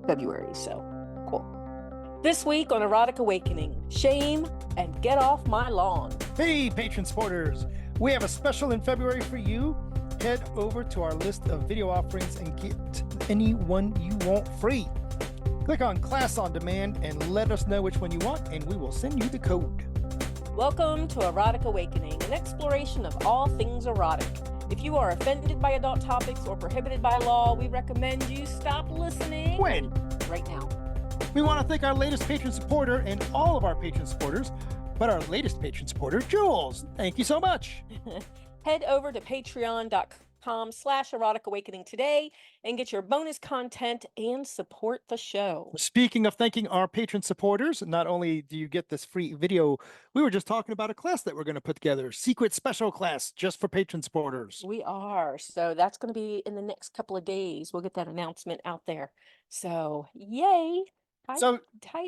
February. So cool. This week on Erotic Awakening, shame and get off my lawn. Hey, patron supporters. We have a special in February for you. Head over to our list of video offerings and get any one you want free. Click on Class on Demand and let us know which one you want, and we will send you the code. Welcome to Erotic Awakening, an exploration of all things erotic. If you are offended by adult topics or prohibited by law, we recommend you stop listening. When? Right now. We want to thank our latest patron supporter and all of our patron supporters, but our latest patron supporter, Jules. Thank you so much. Head over to patreon.com/erotic awakening today and get your bonus content and support the show. Speaking of thanking our patron supporters, not only do you get this free video, we were just talking about a class that we're going to put together, secret special class just for patron supporters. We are. So that's going to be in the next couple of days. We'll get that announcement out there. So yay. Hi,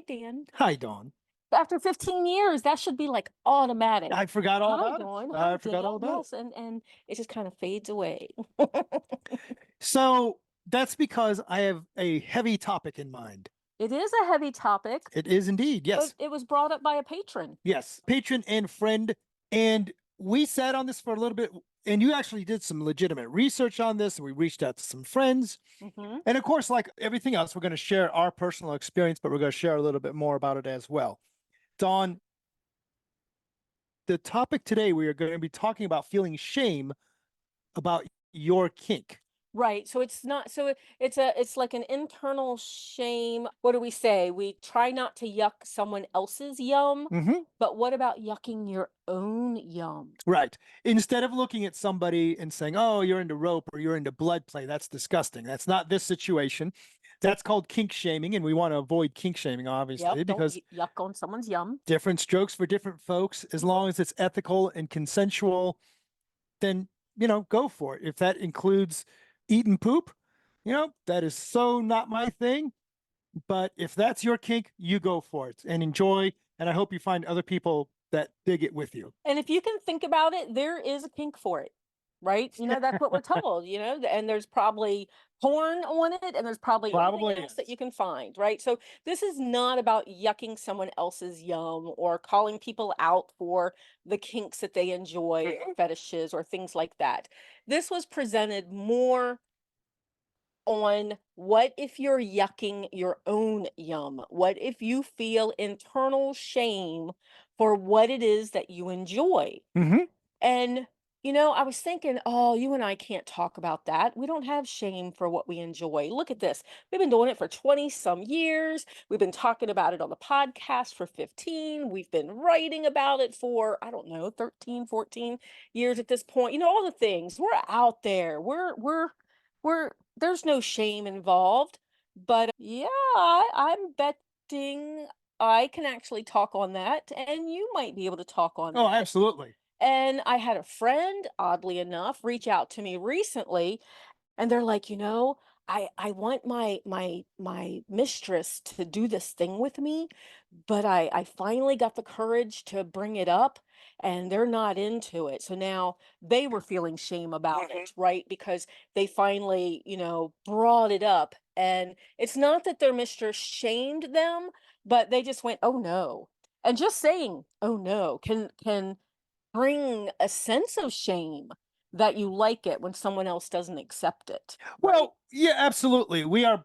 Dan. Hi, Dawn. After 15 years, that should be like automatic. I forgot all about Dawn. it. I forgot all about it. And it just kind of fades away. So that's because I have a heavy topic in mind. It is a heavy topic. It is indeed, yes. It was brought up by a patron. Yes, patron and friend. And we sat on this for a little bit, and you actually did some legitimate research on this, and we reached out to some friends. Mm-hmm. And of course, like everything else, we're going to share our personal experience, but we're going to share a little bit more about it as well. Dawn, the topic today, we are going to be talking about feeling shame about your kink. Right. So it's not, so it's like an internal shame. What do we say? We try not to yuck someone else's yum, but what about yucking your own yum? Right. Instead of looking at somebody and saying, oh, you're into rope or you're into blood play, that's disgusting. That's not this situation. That's called kink shaming, and we want to avoid kink shaming, obviously, because don't yuck on someone's yum. Different strokes for different folks. As long as it's ethical and consensual, then, go for it. If that includes eating poop, that is so not my thing. But if that's your kink, you go for it and enjoy. And I hope you find other people that dig it with you. And if you can think about it, there is a kink for it. Right? That's what we're told, and there's probably porn on it, and there's probably anything else that you can find, right? So this is not about yucking someone else's yum or calling people out for the kinks that they enjoy, or fetishes or things like that. This was presented more on what if you're yucking your own yum? What if you feel internal shame for what it is that you enjoy? And I was thinking, oh, you and I can't talk about that. We don't have shame for what we enjoy. Look at this. We've been doing it for 20 some years. We've been talking about it on the podcast for 15. We've been writing about it for, 13, 14 years at this point. All the things. We're out there. There's no shame involved. But yeah, I'm betting I can actually talk on that, and you might be able to talk on that. Oh, absolutely. And I had a friend, oddly enough, reach out to me recently, and they're like, I want my mistress to do this thing with me, but I finally got the courage to bring it up, and they're not into it. So now they were feeling shame about it, right? Because they finally, brought it up. And it's not that their mistress shamed them, but they just went, oh no. And just saying, oh no, can bring a sense of shame that you like it when someone else doesn't accept it. Right? Well, yeah, absolutely. We are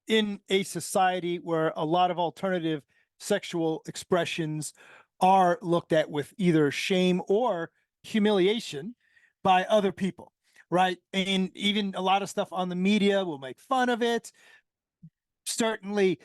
in a society where a lot of alternative sexual expressions are looked at with either shame or humiliation by other people, right? And even a lot of stuff on the media will make fun of it. Certainly,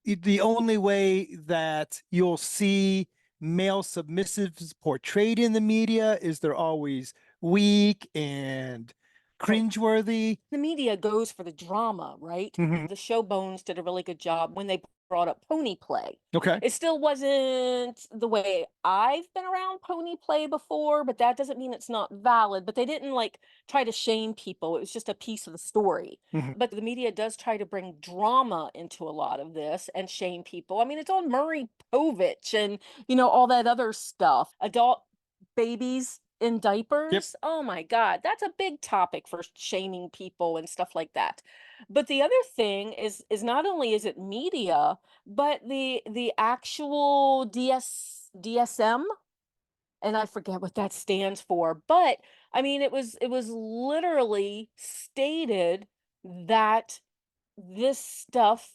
the only way that you'll see male submissives portrayed in the media is they're always weak and cringeworthy. The media goes for the drama, right? The show Bones did a really good job when they brought up pony play. Okay. It still wasn't the way I've been around pony play before, but that doesn't mean it's not valid. But they didn't try to shame people. It was just a piece of the story. But the media does try to bring drama into a lot of this and shame people. I mean, it's on Murray Povich and, all that other stuff. Adult babies in diapers. Oh my God, that's a big topic for shaming people and stuff like that. But the other thing is not only is it media, but the actual DSM, and I forget what that stands for, but I mean it was literally stated that this stuff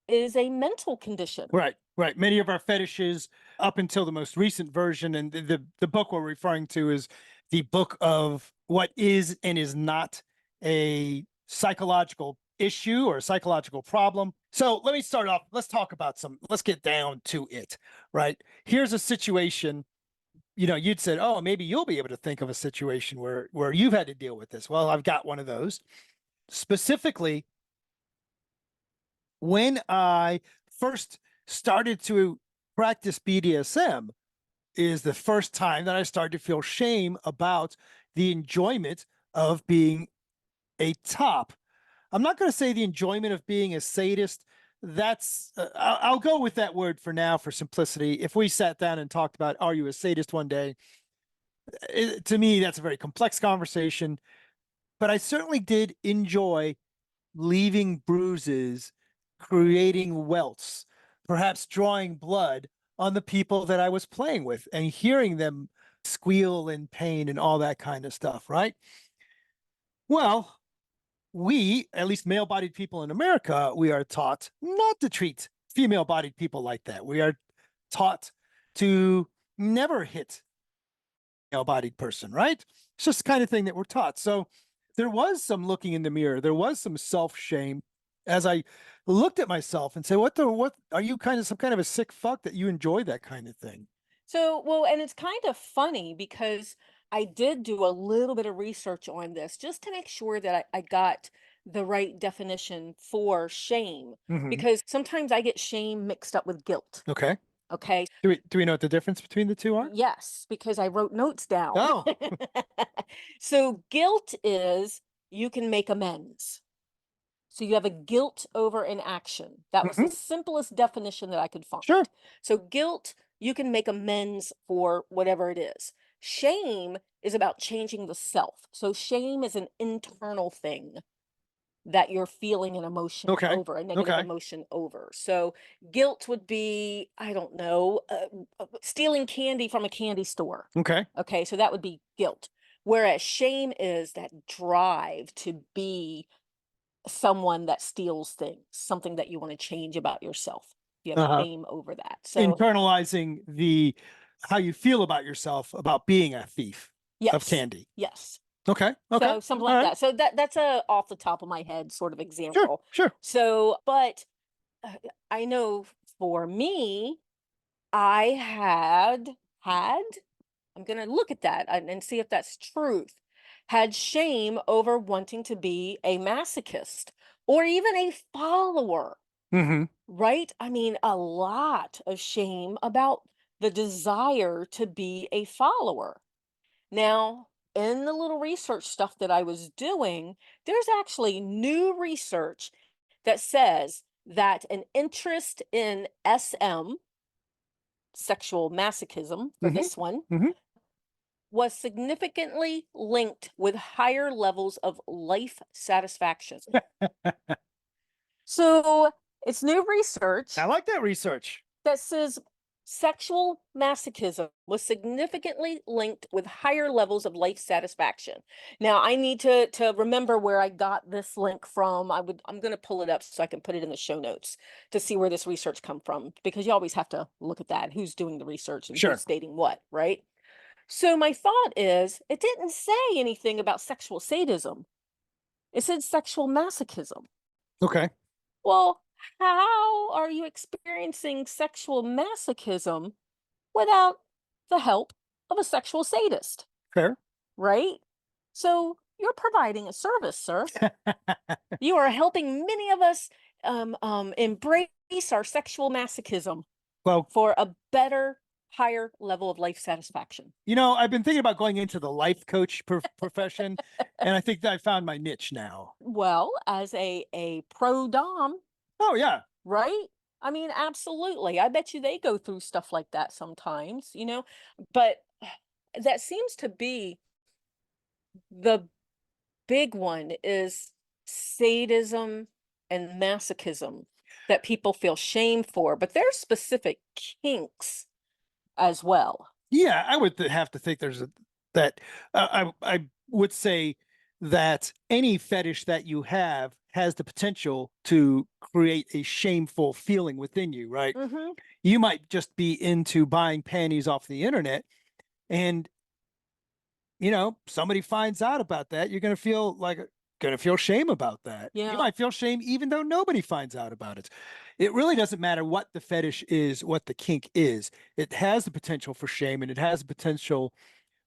is a mental condition. Right, right. Many of our fetishes, up until the most recent version, and the book we're referring to is the book of what is and is not a psychological issue or a psychological problem. So let me start off. Let's get down to it, right? Here's a situation, you'd said, oh, maybe you'll be able to think of a situation where you've had to deal with this. Well, I've got one of those. Specifically, when I first started to practice BDSM is the first time that I started to feel shame about the enjoyment of being a top. I'm not going to say the enjoyment of being a sadist. That's I'll go with that word for now for simplicity. If we sat down and talked about, are you a sadist one day? To me, that's a very complex conversation, but I certainly did enjoy leaving bruises, creating welts, perhaps drawing blood on the people that I was playing with and hearing them squeal in pain and all that kind of stuff, right? Well, we, at least male-bodied people in America, we are taught not to treat female-bodied people like that. We are taught to never hit a male-bodied person, right? It's just the kind of thing that we're taught. So there was some looking in the mirror. There was some self-shame as I looked at myself and said, what are you some kind of a sick fuck that you enjoy that kind of thing? So, well, and it's kind of funny because I did do a little bit of research on this just to make sure that I got the right definition for shame, because sometimes I get shame mixed up with guilt. Okay. Okay. Do we know what the difference between the two are? Yes, because I wrote notes down. Oh. So guilt is you can make amends. So you have a guilt over an action. That was the simplest definition that I could find. Sure. So guilt, you can make amends for whatever it is. Shame is about changing the self. So shame is an internal thing that you're feeling an emotion Okay. over, a negative emotion over. So guilt would be, I don't know, stealing candy from a candy store. Okay. Okay, so that would be guilt. Whereas shame is that drive to be someone that steals things, something that you want to change about yourself. You have shame over that. So internalizing how you feel about yourself about being a thief of candy. Yes. Okay. Okay. So something like that. So that's a off the top of my head sort of example. Sure. So, but I know for me, I had, I'm going to look at that and see if that's truth, had shame over wanting to be a masochist or even a follower, right? I mean, a lot of shame about the desire to be a follower. Now, in the little research stuff that I was doing, there's actually new research that says that an interest in SM, sexual masochism for this one, was significantly linked with higher levels of life satisfaction. So it's new research. I like that research. That says sexual masochism was significantly linked with higher levels of life satisfaction. Now I need to remember where I got this link from. I'm going to pull it up so I can put it in the show notes to see where this research come from, because you always have to look at that, who's doing the research and who's stating what, right? So my thought is, it didn't say anything about sexual sadism. It said sexual masochism. Okay. Well, how are you experiencing sexual masochism without the help of a sexual sadist? Fair. Right? So you're providing a service, sir. You are helping many of us embrace our sexual masochism for a better, higher level of life satisfaction. I've been thinking about going into the life coach profession, and I think that I found my niche now. Well, as a pro dom. Oh, yeah. Right? I mean, absolutely. I bet you they go through stuff like that sometimes, but that seems to be the big one, is sadism and masochism that people feel shame for, but there's specific kinks as well. Yeah, I would have to think there's that I would say that any fetish that you have has the potential to create a shameful feeling within you, right? Mm-hmm. You might just be into buying panties off the internet, and somebody finds out about that, you're going to feel shame about that. You Yeah. might feel shame even though nobody finds out about it. It really doesn't matter what the fetish is, what the kink is. It has the potential for shame, and it has the potential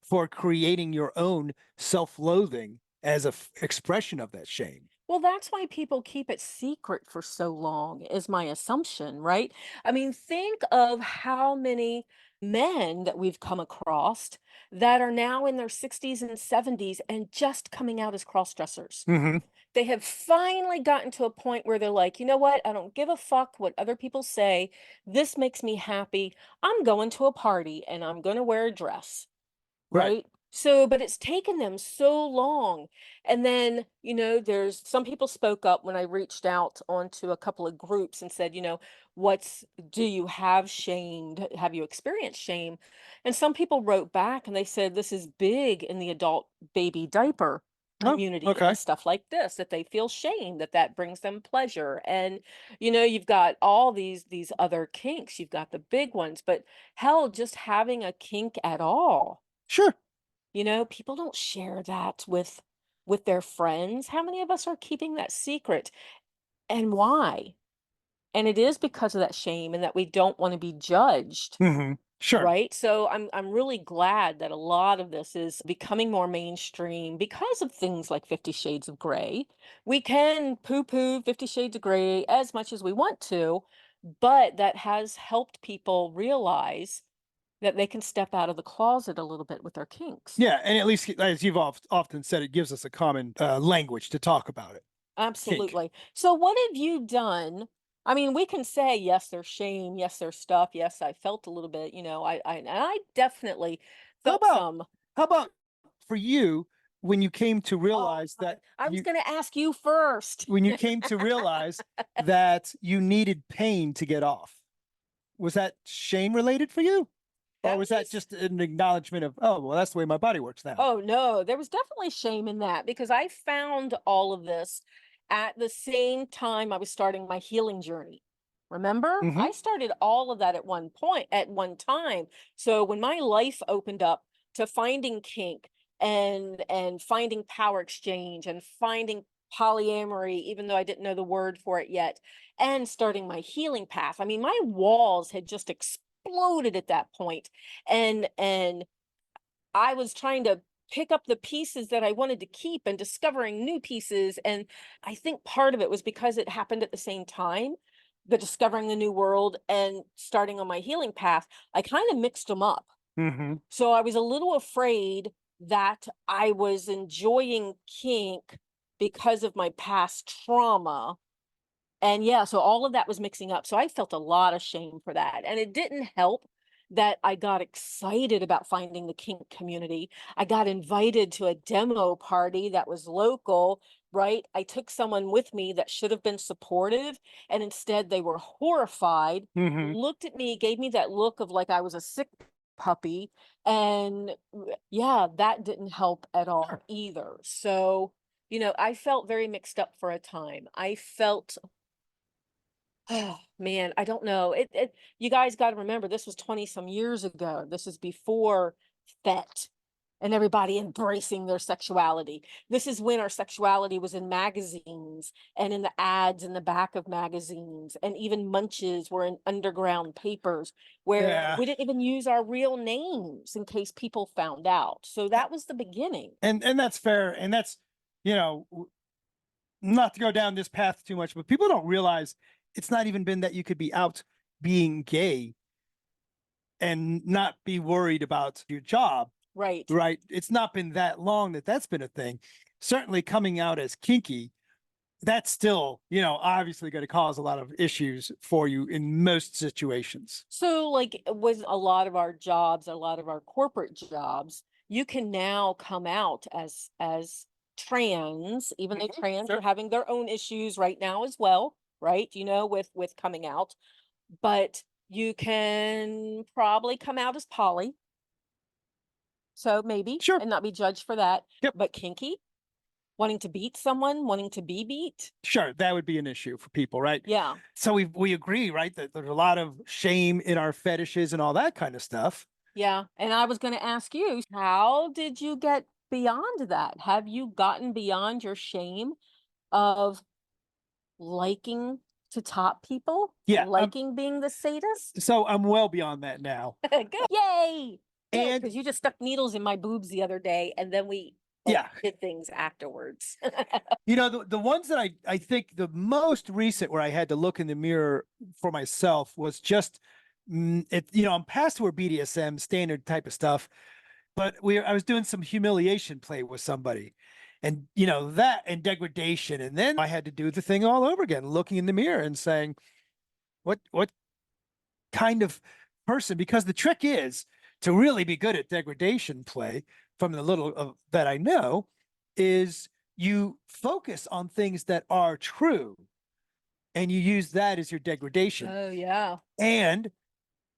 for creating your own self-loathing as a expression of that shame. Well, that's why people keep it secret for so long, is my assumption, right? I mean, think of how many men that we've come across that are now in their 60s and 70s and just coming out as cross dressers. Mm-hmm. They have finally gotten to a point where they're like, you know what? I don't give a fuck what other people say. This makes me happy. I'm going to a party and I'm going to wear a dress. Right. Right? So, but it's taken them so long. And then, there's some people spoke up when I reached out onto a couple of groups and said, do you have shamed? Have you experienced shame? And some people wrote back and they said, this is big in the adult baby diaper Oh, community okay. and stuff like this, that they feel shame, that brings them pleasure. And, you've got all these other kinks, you've got the big ones, but hell, just having a kink at all. Sure. People don't share that with their friends. How many of us are keeping that secret? And why? And it is because of that shame and that we don't want to be judged, Mm-hmm. Sure. right? So I'm really glad that a lot of this is becoming more mainstream because of things like 50 Shades of Grey. We can poo-poo 50 Shades of Grey as much as we want to, but that has helped people realize that they can step out of the closet a little bit with their kinks. Yeah, and at least, as you've often said, it gives us a common language to talk about it. Kink. Absolutely. So what have you done? I mean, we can say, yes, there's shame. Yes, there's stuff. Yes, I felt a little bit, and I definitely How felt about some. how about for you, when you came to Oh, realize that I was going to ask you first. when you came to realize that you needed pain to get off? Was that shame related for you? Or That was that was just an acknowledgement of, oh, well, that's the way my body works now? Oh, no, there was definitely shame in that because I found all of this at the same time I was starting my healing journey. Remember? Mm-hmm. I started all of that at one point, at one time. So when my life opened up to finding kink and finding power exchange and finding polyamory, even though I didn't know the word for it yet, and starting my healing path. I mean, my walls had just exploded at that point. And I was trying to pick up the pieces that I wanted to keep and discovering new pieces. And I think part of it was because it happened at the same time, the discovering the new world and starting on my healing path, I kind of mixed them up. Mm-hmm. So I was a little afraid that I was enjoying kink because of my past trauma. And yeah, so all of that was mixing up. So I felt a lot of shame for that. And it didn't help that I got excited about finding the kink community. I got invited to a demo party that was local, right? I took someone with me that should have been supportive, and instead they were horrified, Mm-hmm. looked at me, gave me that look of like I was a sick puppy. And yeah, that didn't help at all either. So, I felt very mixed up for a time. I felt Oh, man, I don't know. You guys got to remember, this was 20 some years ago. This is before FET and everybody embracing their sexuality. This is when our sexuality was in magazines and in the ads in the back of magazines, and even munches were in underground papers where Yeah. we didn't even use our real names in case people found out. So that was the beginning. And that's fair. And that's, not to go down this path too much, but people don't realize it's not even been that you could be out being gay and not be worried about your job. Right. Right. It's not been that long that that's been a thing. Certainly coming out as kinky, that's still, obviously going to cause a lot of issues for you in most situations. So like with a lot of our jobs, a lot of our corporate jobs, you can now come out as trans, even though trans Sure. are having their own issues right now as well, right? With coming out, but you can probably come out as poly. So maybe, Sure. and not be judged for that. Yep. But kinky, wanting to beat someone, wanting to be beat. Sure, that would be an issue for people, right? Yeah. So we agree, right, that there's a lot of shame in our fetishes and all that kind of stuff. Yeah. And I was going to ask you, how did you get beyond that? Have you gotten beyond your shame of liking to top people? Yeah. Liking being the sadist? So I'm well beyond that now. Good. Yay. And Because you just stuck needles in my boobs the other day and then we yeah, did things afterwards. the ones that I think the most recent where I had to look in the mirror for myself was just I'm past where BDSM standard type of stuff, but I was doing some humiliation play with somebody, and that and degradation, and then I had to do the thing all over again, looking in the mirror and saying, what kind of person? Because the trick is to really be good at degradation play, from the little that I know, is you focus on things that are true and you use that as your degradation. Oh, yeah. And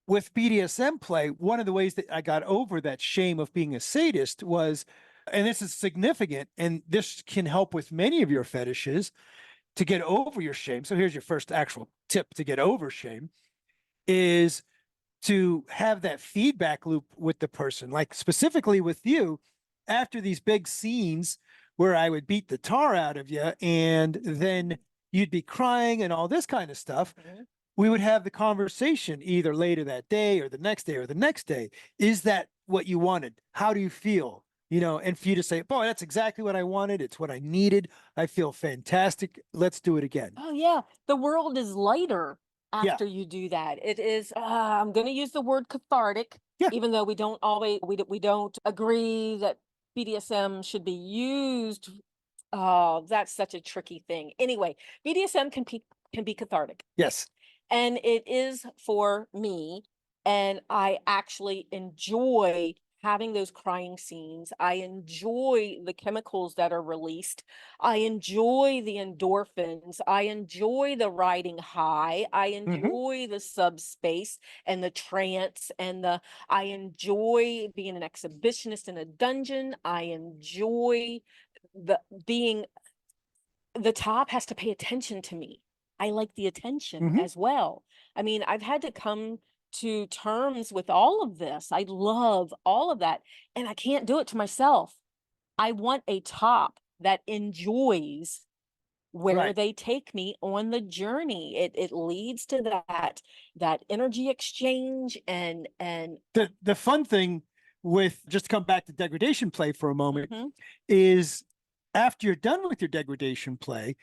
with BDSM play, one of the ways that I got over that shame of being a sadist was, and this is significant, and this can help with many of your fetishes to get over your shame. So here's your first actual tip to get over shame, is to have that feedback loop with the person, like specifically with you, after these big scenes where I would beat the tar out of you and then you'd be crying and all this kind of stuff. Mm-hmm. We would have the conversation either later that day or the next day or the next day. Is that what you wanted? How do you feel? And for you to say, boy, that's exactly what I wanted. It's what I needed. I feel fantastic. Let's do it again. Oh, yeah. The world is lighter Yeah. after you do that. It is, I'm going to use the word cathartic, Yeah. even though we don't always, we don't agree that BDSM should be used. Oh, that's such a tricky thing. Anyway, BDSM can be cathartic. Yes. And it is for me. And I actually enjoy having those crying scenes. I enjoy the chemicals that are released. I enjoy the endorphins. I enjoy the riding high. I enjoy the subspace and the trance I enjoy being an exhibitionist in a dungeon. I enjoy the top has to pay attention to me. I like the attention as well. I mean, I've had to come to terms with all of this. I love all of that, and I can't do it to myself. I want a top that enjoys where they take me on the journey. It leads to that energy exchange and the fun thing with, just to come back to degradation play for a moment, is after you're done with your degradation play,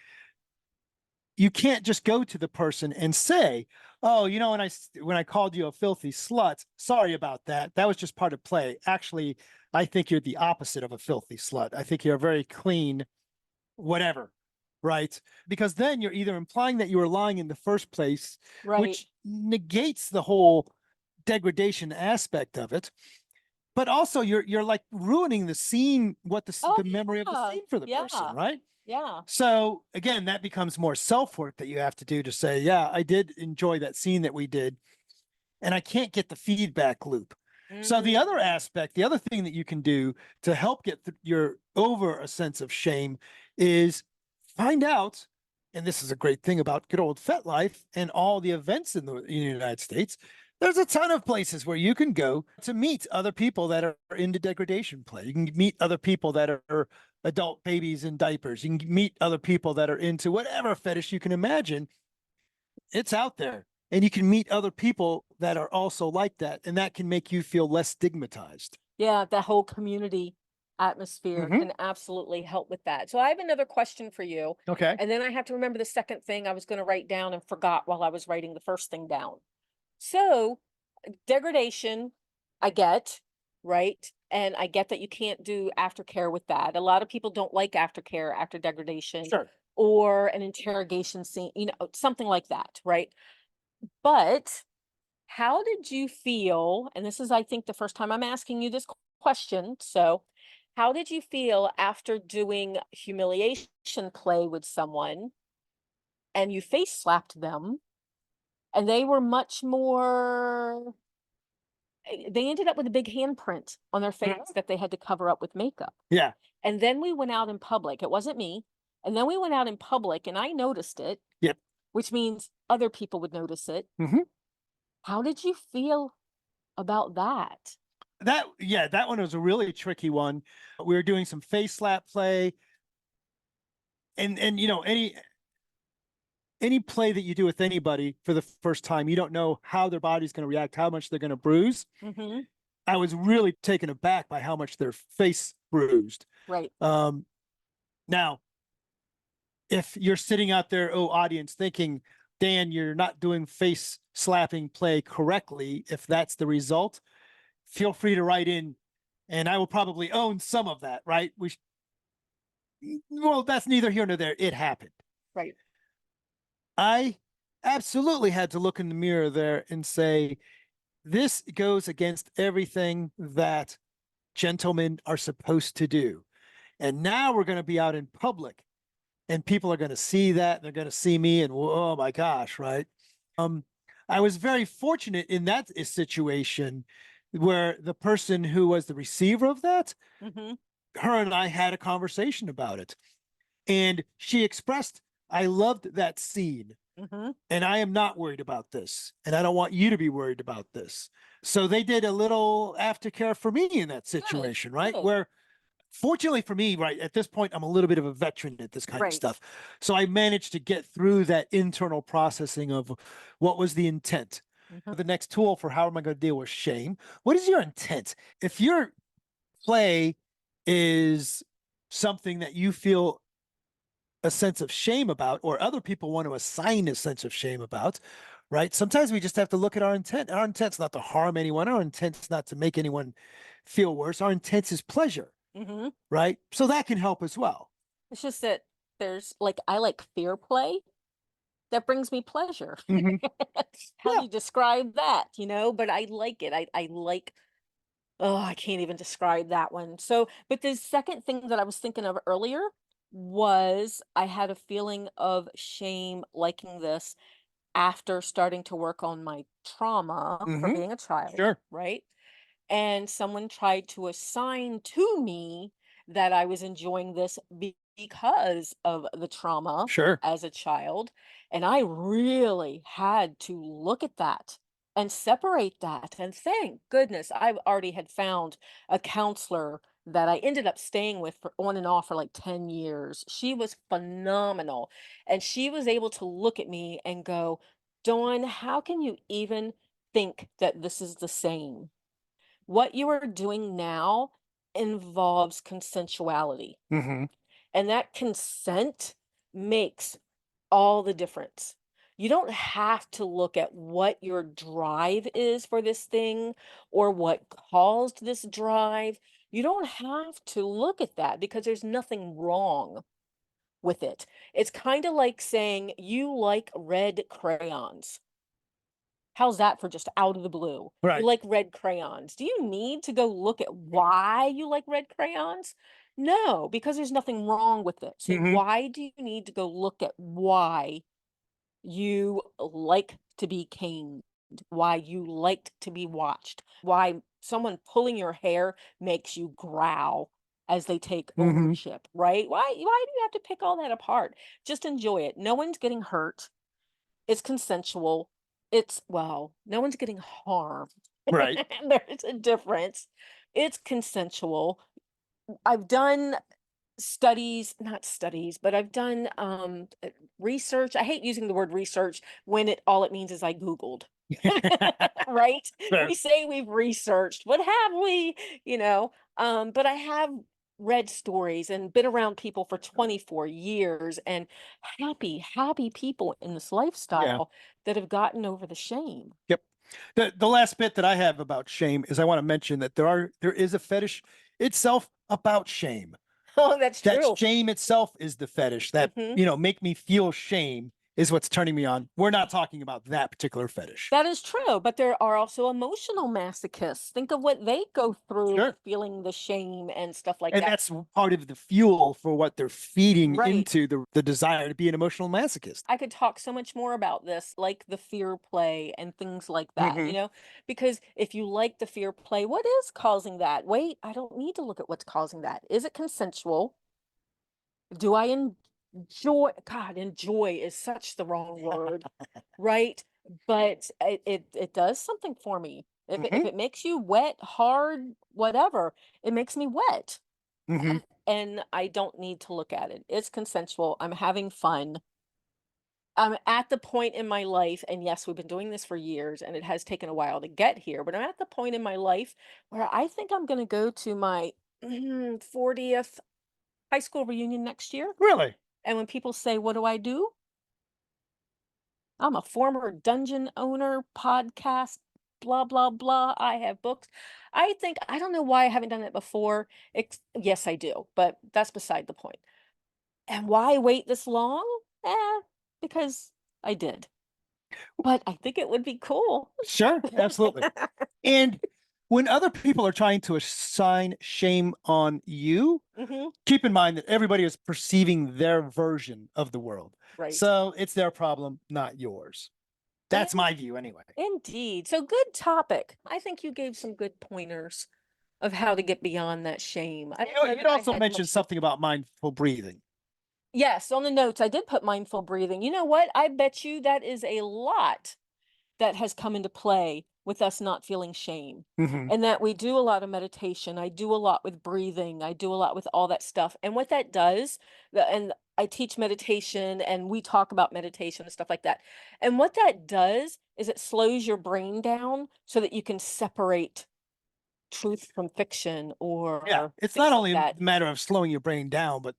you can't just go to the person and say, oh, when I called you a filthy slut, sorry about that. That was just part of play. Actually, I think you're the opposite of a filthy slut. I think you're very clean, whatever. Right? Because then you're either implying that you were lying in the first place, which negates the whole degradation aspect of it. But also you're like ruining the scene, the memory of the scene for the person, right? Yeah. So again, that becomes more self-work that you have to do to say, yeah, I did enjoy that scene that we did, and I can't get the feedback loop. So the other aspect, the other thing that you can do to help get your over a sense of shame is find out, and this is a great thing about good old FetLife and all the events in the United States, there's a ton of places where you can go to meet other people that are into degradation play. You can meet other people that are adult babies in diapers. You can meet other people that are into whatever fetish you can imagine. It's out there. And you can meet other people that are also like that. And that can make you feel less stigmatized. Yeah, the whole community atmosphere can absolutely help with that. So I have another question for you. Okay. And then I have to remember the second thing I was going to write down and forgot while I was writing the first thing down. So degradation, I get, right? And I get that you can't do aftercare with that. A lot of people don't like aftercare after degradation. Sure. or an interrogation scene, something like that, right? But how did you feel? And this is, I think, the first time I'm asking you this question. So, how did you feel after doing humiliation play with someone and you face slapped them and they were much more, they ended up with a big handprint on their face that they had to cover up with makeup. Yeah. And then we went out in public. It wasn't me. And then we went out in public and I noticed it. Yep. Which means other people would notice it. Mhm. How did you feel about that? That one was a really tricky one. We were doing some face slap play, and any play that you do with anybody for the first time, you don't know how their body's going to react, how much they're going to bruise. Mm-hmm. I was really taken aback by how much their face bruised. Right. Now, if you're sitting out there, audience, thinking, Dan, you're not doing face slapping play correctly, if that's the result, feel free to write in, and I will probably own some of that, right? Well, that's neither here nor there. It happened. Right. I absolutely had to look in the mirror there and say, this goes against everything that gentlemen are supposed to do. And now we're going to be out in public and people are going to see that. They're going to see me and, oh my gosh, right? I was very fortunate in that situation where the person who was the receiver of that, her and I had a conversation about it. And she expressed, I loved that scene. And I am not worried about this. And I don't want you to be worried about this. So they did a little aftercare for me in that situation, right? Where fortunately for me, right, at this point, I'm a little bit of a veteran at this kind of stuff. So I managed to get through that internal processing of what was the intent. The next tool for how am I going to deal with shame? What is your intent? If your play is something that you feel a sense of shame about, or other people want to assign a sense of shame about, right? Sometimes we just have to look at our intent. Our intent's not to harm anyone. Our intent's not to make anyone feel worse. Our intent is pleasure, right? So that can help as well. It's just that there's I like fear play that brings me pleasure. How do you describe that? But I like it. I like, oh, I can't even describe that one. So, but the second thing that I was thinking of earlier was I had a feeling of shame liking this after starting to work on my trauma for being a child. Sure. Right. And someone tried to assign to me that I was enjoying this because of the trauma as a child. And I really had to look at that and separate that. And thank goodness I already had found a counselor that I ended up staying with for on and off for like 10 years. She was phenomenal. And she was able to look at me and go, Dawn, how can you even think that this is the same? What you are doing now involves consensuality. And that consent makes all the difference. You don't have to look at what your drive is for this thing or what caused this drive. You don't have to look at that because there's nothing wrong with it. It's kind of like saying you like red crayons. How's that for just out of the blue? You like red crayons. Do you need to go look at why you like red crayons? No, because there's nothing wrong with it. So why do you need to go look at why you like to be caned? Why you liked to be watched? Why someone pulling your hair makes you growl as they take ownership, right? Why do you have to pick all that apart? Just enjoy it. No one's getting hurt. It's consensual. Well, no one's getting harmed. Right. There's a difference. It's consensual. I've done not studies, but I've done research. I hate using the word research when all it means is I Googled. Right? We say we've researched. What have we? But I have read stories and been around people for 24 years and happy people in this lifestyle that have gotten over the shame. Yep. The last bit that I have about shame is I want to mention that there is a fetish itself about shame. Oh, that's That true. shame itself is the fetish. That, Mhm. make me feel shame is what's turning me on. We're not talking about that particular fetish. That is true, but there are also emotional masochists. Think of what they go through Sure. feeling the shame and stuff like And that. that's part of the fuel for what they're feeding Right. into the desire to be an emotional masochist. I could talk so much more about this, like the fear play and things like that, Mhm. because if you like the fear play, what is causing that? Wait, I don't need to look at what's causing that. Is it consensual? Do I enjoy? God, enjoy is such the wrong word, right? But it does something for me. If Mhm. it makes you wet, hard, whatever, it makes me wet. Mhm. And I don't need to look at it. It's consensual. I'm having fun. I'm at the point in my life, and yes, we've been doing this for years, and it has taken a while to get here, but I'm at the point in my life where I think I'm going to go to my 40th high school reunion next year. Really? And when people say, "What do I do?" I'm a former dungeon owner, podcast, blah, blah, blah. I have books. I don't know why I haven't done it before. Yes, I do, but that's beside the point. And why wait this long? Because I did. But I think it would be cool. Sure, absolutely. And when other people are trying to assign shame on you, Hmm. keep in mind that everybody is perceiving their version of the world. Right. So it's their problem, not yours. That's my view anyway. Indeed. So good topic. I think you gave some good pointers of how to get beyond that shame. I don't know You'd that I also had mentioned much. something about mindful breathing. Yes, on the notes, I did put mindful breathing. You know what? I bet you that is a lot that has come into play with us not feeling shame. Mhm. And that we do a lot of meditation. I do a lot with breathing. I do a lot with all that stuff. And what that does, and I teach meditation and we talk about meditation and stuff like that. And what that does is it slows your brain down so that you can separate truth from fiction Yeah, or it's things not like only a that. matter of slowing your brain down, but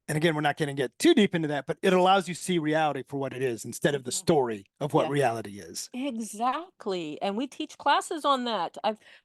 and again, we're not going to get too deep into that, but it allows you to see reality for what it is instead of the Mhm. story of what Yeah. reality is. Exactly. And we teach classes on that.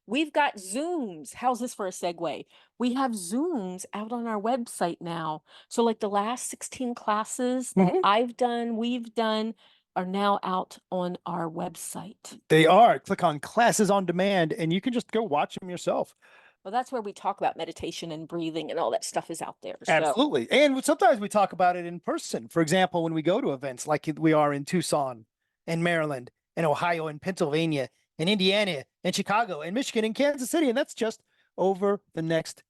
We've got Zooms. How's this for a segue? We have Zooms out on our website now. So like the last 16 classes that Mhm. we've done are now out on our website. They are. Click on classes on demand and you can just go watch them yourself. Well, that's where we talk about meditation and breathing and all that stuff is out there. So, Absolutely. And sometimes we talk about it in person. For example, when we go to events like we are in Tucson and Maryland and Ohio and Pennsylvania and Indiana and Chicago and Michigan and Kansas City. And that's just over the next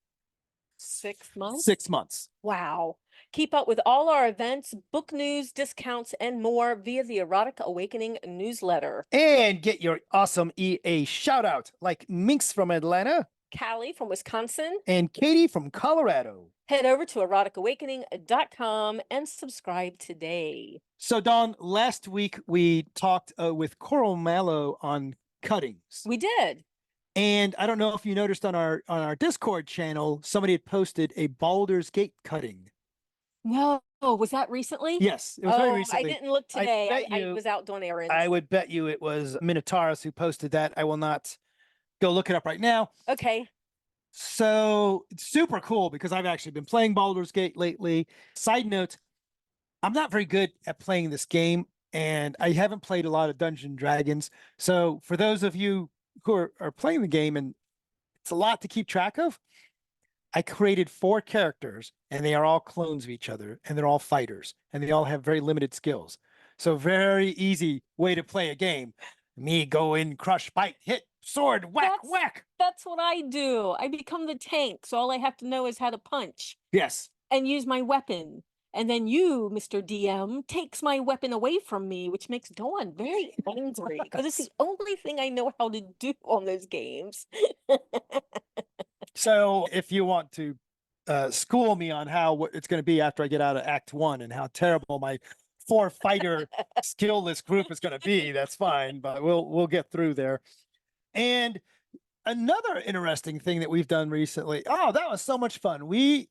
6 months. 6 months. Wow. Keep up with all our events, book news, discounts, and more via the Erotic Awakening newsletter. And get your awesome EA shout out like Minx from Atlanta Callie from Wisconsin. and Katie from Colorado. Head over to eroticawakening.com and subscribe today. So, Dawn, last week we talked with Coral Mallow on cuttings. We did. And I don't know if you noticed on our Discord channel, somebody had posted a Baldur's Gate cutting. No, was that recently? Yes, it was very I recently. didn't look today. I you, was out doing errands. I would bet you it was Minotaurus who posted that. I will not go look it up right now. Okay. So it's super cool because I've actually been playing Baldur's Gate lately. Side note, I'm not very good at playing this game, and I haven't played a lot of Dungeons and Dragons. So for those of you who are playing the game, and it's a lot to keep track of, I created 4 characters, and they are all clones of each other, and they're all fighters, and they all have very limited skills. So very easy way to play a game. Me go in, crush, bite, hit, sword, whack, whack. That's what I do. I become the tank, so all I have to know is how to punch. Yes. And use my weapon. And then you, Mr. DM, takes my weapon away from me, which makes Dawn very angry because it's the only thing I know how to do on those games. So if you want to school me on what it's going to be after I get out of Act 1 and how terrible my 4-fighter skillless group is going to be, that's fine, but we'll get through there. And another interesting thing that we've done recently, oh, that was so much fun. We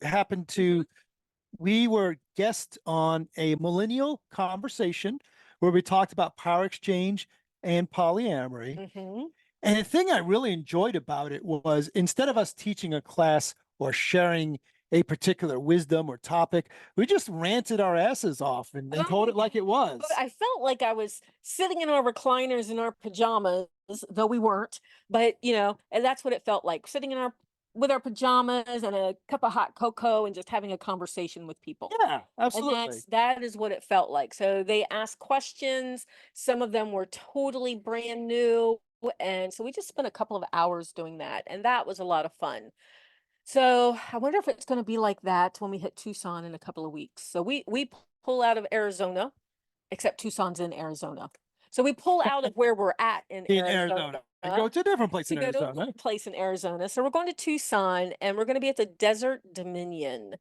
were guests on a millennial conversation where we talked about power exchange and polyamory. Mm-hmm. And the thing I really enjoyed about it was instead of us teaching a class or sharing a particular wisdom or topic. We just ranted our asses off and told it like it was. I felt like I was sitting in our recliners in our pajamas, though we weren't, but and that's what it felt like, sitting with our pajamas and a cup of hot cocoa and just having a conversation with people. Yeah, absolutely. And that is what it felt like. So they asked questions. Some of them were totally brand new. And so we just spent a couple of hours doing that. And that was a lot of fun. So I wonder if it's going to be like that when we hit Tucson in a couple of weeks. So we pull out of Arizona, except Tucson's in Arizona. So we pull out of where we're at in Arizona. And go to a different place in Go to a Arizona. different place in Arizona. So we're going to Tucson, and we're going to be at the Desert Dominion,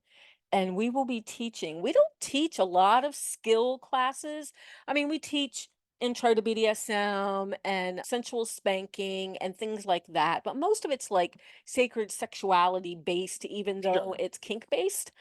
and we will be teaching. We don't teach a lot of skill classes. I mean, we teach intro to BDSM and sensual spanking and things like that, but most of it's like sacred sexuality based, even though Sure. it's kink based.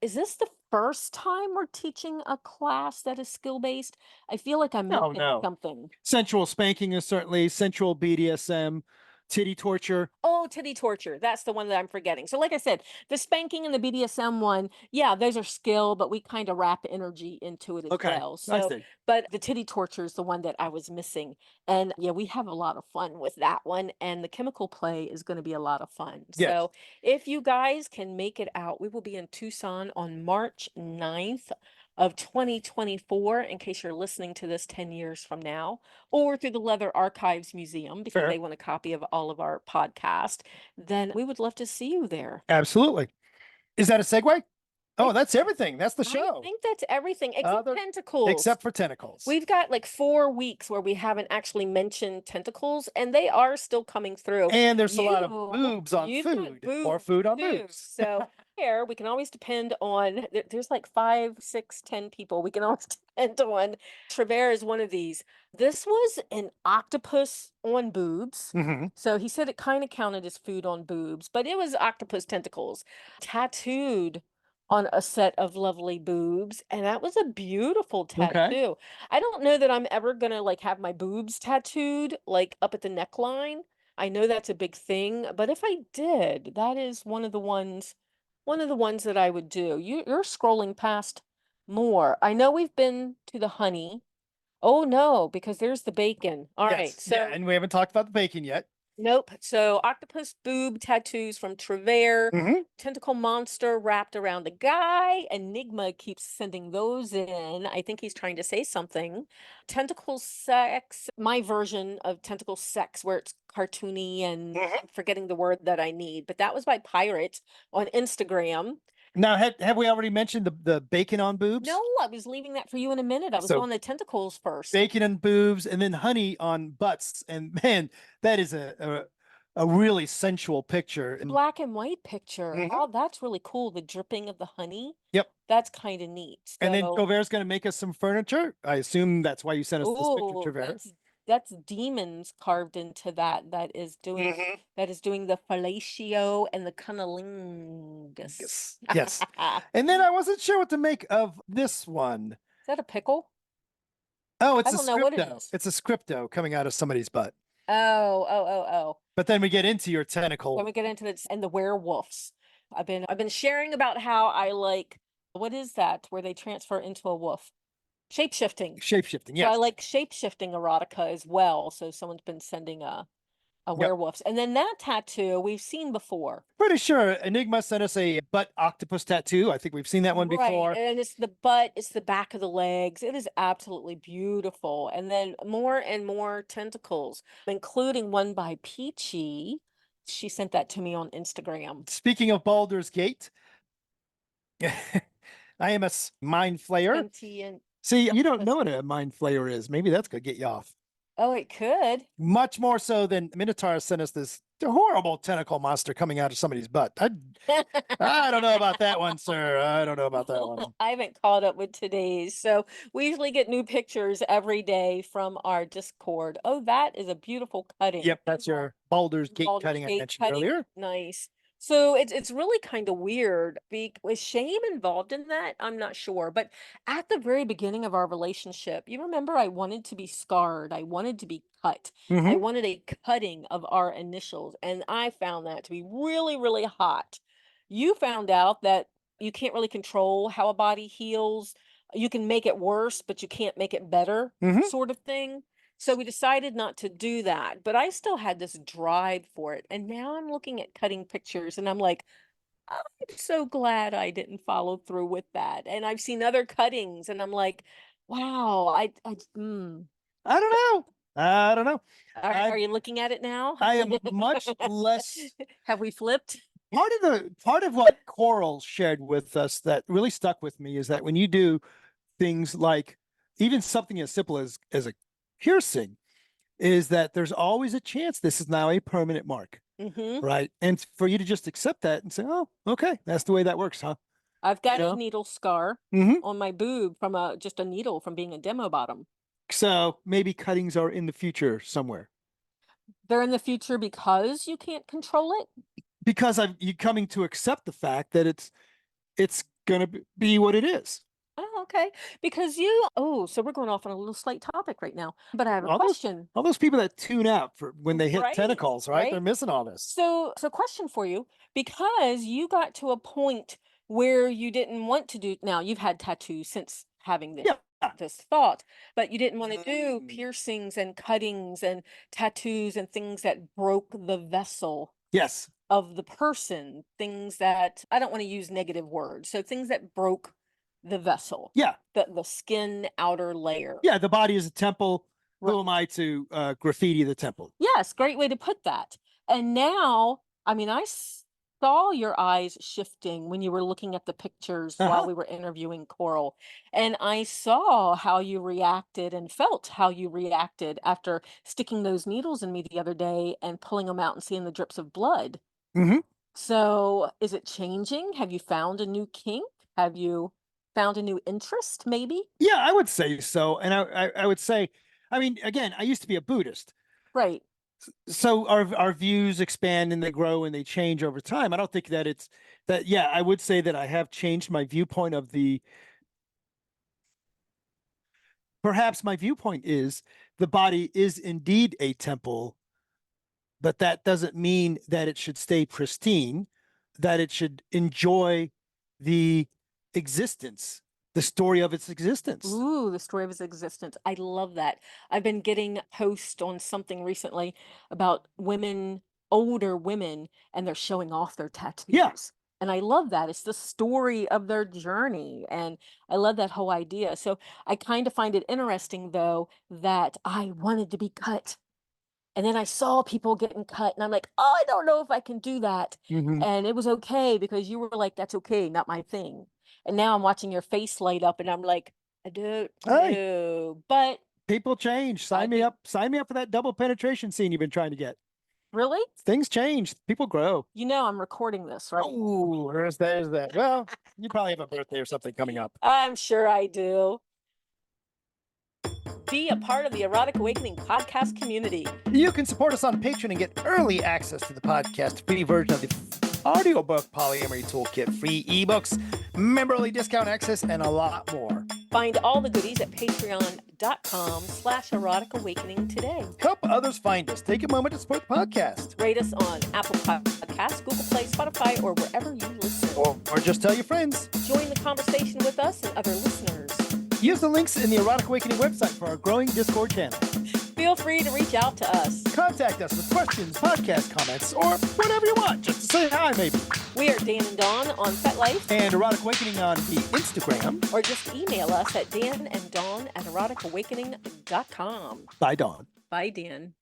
Is this the first time we're teaching a class that is skill based? I feel like I'm missing something. Sensual spanking is certainly sensual BDSM. Titty torture. Oh, titty torture. That's the one that I'm forgetting. So like I said, the spanking and the BDSM one, yeah, those are skill, but we kind of wrap energy into it as well. So, but the titty torture is the one that I was missing. And yeah, we have a lot of fun with that one. And the chemical play is going to be a lot of fun. Yes. So if you guys can make it out, we will be in Tucson on March 9th of 2024, in case you're listening to this 10 years from now, or through the Leather Archives Museum, because they want a copy of all of our podcast, then we would love to see you there. Absolutely. Is that a segue? Oh, that's everything. That's the show. I think that's everything except tentacles. Except for tentacles. We've got like 4 weeks where we haven't actually mentioned tentacles, and they are still coming through. And there's a lot of boobs on food, or food on boobs. So here we can always depend on, there's like 5, 6, 10 people we can always depend on. Trevor is one of these. This was an octopus on boobs. So he said it kind of counted as food on boobs, but it was octopus tentacles tattooed on a set of lovely boobs, and that was a beautiful tattoo. I don't know that I'm ever gonna like have my boobs tattooed like up at the neckline. I know that's a big thing, but if I did, that is one of the ones that I would do. You're scrolling past more. I know we've been to the honey. Oh no, because there's the bacon. All right. So yeah, and we haven't talked about the bacon yet. Nope. So octopus boob tattoos from Trevor, tentacle monster wrapped around a guy. Enigma keeps sending those in. I think he's trying to say something. Tentacle sex, my version of tentacle sex, where it's cartoony and I'm forgetting the word that I need, but that was by Pirate on Instagram. Now, have we already mentioned the bacon on boobs? No, I was leaving that for you in a minute. I was on the tentacles first. Bacon on boobs, and then honey on butts. And man, that is a really sensual picture. Black and white picture. Oh, that's really cool. The dripping of the honey. Yep. That's kind of neat. So, and then Trevor's going to make us some furniture. I assume that's why you sent us this picture, Trevor. That's demons carved into that. That is doing the fellatio and the cunnilingus. Yes. And then I wasn't sure what to make of this one. Is that a pickle? Oh, it's a scripto. It's a scripto coming out of somebody's butt. Oh. But then we get into your tentacle. When we get into this and the werewolves. I've been sharing about how I like, what is that where they transfer into a wolf? Shapeshifting. Shapeshifting, yes. So I like shapeshifting erotica as well. So someone's been sending a werewolves. And then that tattoo we've seen before. Pretty sure Enigma sent us a butt octopus tattoo. I think we've seen that one before. And it's the butt, it's the back of the legs. It is absolutely beautiful. And then more and more tentacles, including one by Peachy. She sent that to me on Instagram. Speaking of Baldur's Gate, I am a mind flayer. See, you don't know what a mind flayer is. Maybe that's going to get you off. Oh, it could. Much more so than Minotaur sent us this horrible tentacle monster coming out of somebody's butt. I don't know about that one, sir. I don't know about that one. I haven't caught up with today's. So we usually get new pictures every day from our Discord. Oh, that is a beautiful cutting. Yep, that's your Baldur's Gate cutting I mentioned earlier. Nice. So it's really kind of weird. Was shame involved in that? I'm not sure. But at the very beginning of our relationship, you remember I wanted to be scarred. I wanted to be cut. I wanted a cutting of our initials. And I found that to be really, really hot. You found out that you can't really control how a body heals. You can make it worse, but you can't make it better, sort of thing. So we decided not to do that, but I still had this drive for it. And now I'm looking at cutting pictures and I'm like, I'm so glad I didn't follow through with that. And I've seen other cuttings and I'm like, wow, I don't know. I don't know. Are you looking at it now? I am much less. Have we flipped? Part of what Coral shared with us that really stuck with me is that when you do things like even something as simple as a piercing, is that there's always a chance this is now a permanent mark, right? And for you to just accept that and say, "Oh, okay, that's the way that works, huh?" I've got a needle scar on my boob from just a needle from being a demo bottom. So maybe cuttings are in the future somewhere. They're in the future because you can't control it? Because you coming to accept the fact that it's gonna be what it is. Oh, okay. Because so we're going off on a little slight topic right now, but I have a question. All those people that tune out for when they hit Right, tentacles, right? They're right. missing all this. So question for you, because you got to a point where you didn't want to do, now you've had tattoos since having this, this thought, but you didn't want to do piercings and cuttings and tattoos and things that broke the vessel Yes. of the person, things that, I don't want to use negative words, so things that broke the vessel. Yeah. The skin outer layer. Yeah, the body is a temple. Right. Who am I to graffiti the temple? Yes, great way to put that. And now, I mean, I saw your eyes shifting when you were looking at the pictures while we were interviewing Coral. And I saw how you reacted and felt how you reacted after sticking those needles in me the other day and pulling them out and seeing the drips of blood. So is it changing? Have you found a new kink? Have you found a new interest, maybe? Yeah, I would say so. And I would say, I mean, again, I used to be a Buddhist. Right. So our views expand and they grow and they change over time. I don't think that it's that, yeah, I would say that I have changed my viewpoint of perhaps my viewpoint is the body is indeed a temple, but that doesn't mean that it should stay pristine, that it should enjoy the existence, the story of its existence. Ooh, the story of its existence. I love that. I've been getting posts on something recently about women, older women, and they're showing off their tattoos. Yes. And I love that. It's the story of their journey. And I love that whole idea. So I kind of find it interesting, though, that I wanted to be cut. And then I saw people getting cut, and I'm like, oh, I don't know if I can do that. And it was okay because you were like, that's okay, not my thing. And now I'm watching your face light up, and I'm like, I don't know. But people change. Sign me up for that double penetration scene you've been trying to get. Really? Things change. People grow. You know, I'm recording this, right? Oh, there's that. Well, you probably have a birthday or something coming up. I'm sure I do. Be a part of the Erotic Awakening podcast community. You can support us on Patreon and get early access to the podcast, free version of the audiobook Polyamory Toolkit, free ebooks, member-only discount access, and a lot more. Find all the goodies at patreon.com/erotic awakening today. Help others find us. Take a moment to support the podcast. Rate us on Apple Podcasts, Google Play, Spotify, or wherever you listen. Or just tell your friends. Join the conversation with us and other listeners. Use the links in the Erotic Awakening website for our growing Discord channel. Feel free to reach out to us. Contact us with questions, podcast comments, or whatever you want, just to say hi, maybe. We are Dan and Dawn on FetLife. And Erotic Awakening on the Instagram. Or just email us at dananddawn@eroticawakening.com. Bye, Dawn. Bye, Dan.